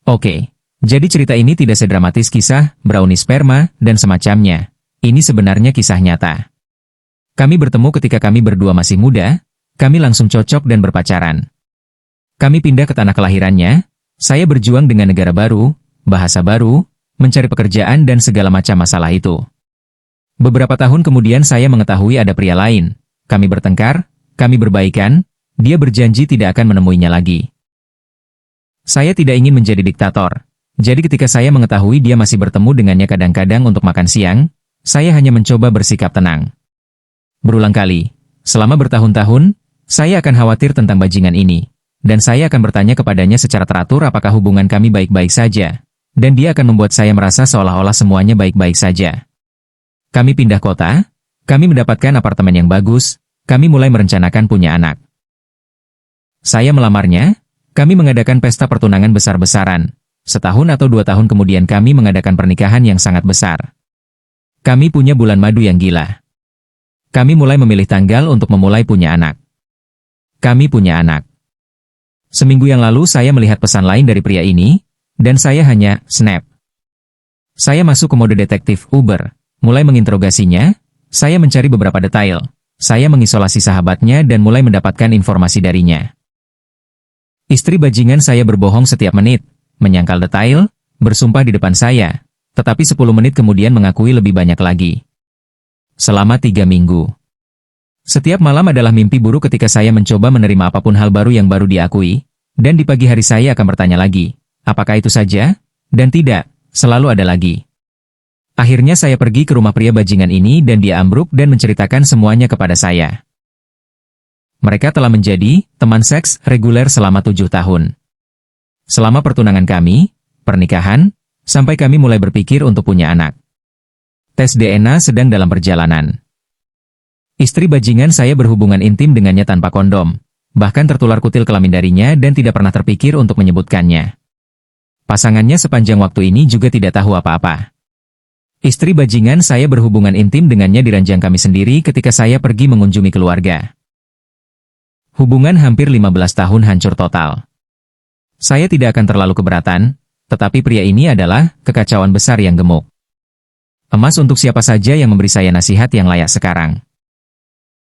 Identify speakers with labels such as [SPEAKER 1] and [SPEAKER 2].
[SPEAKER 1] Oke, jadi cerita ini tidak sedramatis kisah brownie sperma dan semacamnya. Ini sebenarnya kisah nyata. Kami bertemu ketika kami berdua masih muda, kami langsung cocok dan berpacaran. Kami pindah ke tanah kelahirannya, saya berjuang dengan negara baru, bahasa baru, mencari pekerjaan dan segala macam masalah itu. Beberapa tahun kemudian saya mengetahui ada pria lain. Kami bertengkar, kami berbaikan, dia berjanji tidak akan menemuinya lagi. Saya tidak ingin menjadi diktator. Jadi ketika saya mengetahui dia masih bertemu dengannya kadang-kadang untuk makan siang, saya hanya mencoba bersikap tenang. Berulang kali, selama bertahun-tahun, saya akan khawatir tentang bajingan ini. Dan saya akan bertanya kepadanya secara teratur apakah hubungan kami baik-baik saja. Dan dia akan membuat saya merasa seolah-olah semuanya baik-baik saja. Kami pindah kota, kami mendapatkan apartemen yang bagus, kami mulai merencanakan punya anak. Saya melamarnya, kami mengadakan pesta pertunangan besar-besaran. Setahun atau 2 tahun kemudian kami mengadakan pernikahan yang sangat besar. Kami punya bulan madu yang gila. Kami mulai memilih tanggal untuk memulai punya anak. Kami punya anak. Seminggu yang lalu saya melihat pesan lain dari pria ini, dan saya hanya snap. Saya masuk ke mode detektif Uber, mulai menginterogasinya, saya mencari beberapa detail. Saya mengisolasi sahabatnya dan mulai mendapatkan informasi darinya. Istri bajingan saya berbohong setiap menit, menyangkal detail, bersumpah di depan saya, tetapi 10 menit kemudian mengakui lebih banyak lagi. Selama 3 minggu. Setiap malam adalah mimpi buruk ketika saya mencoba menerima apapun hal baru yang baru diakui, dan di pagi hari saya akan bertanya lagi, apakah itu saja? Dan tidak, selalu ada lagi. Akhirnya saya pergi ke rumah pria bajingan ini dan dia ambruk dan menceritakan semuanya kepada saya. Mereka telah menjadi teman seks reguler selama 7 tahun. Selama pertunangan kami, pernikahan, sampai kami mulai berpikir untuk punya anak. Tes DNA sedang dalam perjalanan. Istri bajingan saya berhubungan intim dengannya tanpa kondom, bahkan tertular kutil kelamin darinya dan tidak pernah terpikir untuk menyebutkannya. Pasangannya sepanjang waktu ini juga tidak tahu apa-apa. Istri bajingan saya berhubungan intim dengannya di ranjang kami sendiri ketika saya pergi mengunjungi keluarga. Hubungan hampir 15 tahun hancur total. Saya tidak akan terlalu keberatan, tetapi pria ini adalah kekacauan besar yang gemuk. Emas untuk siapa saja yang memberi saya nasihat yang layak sekarang.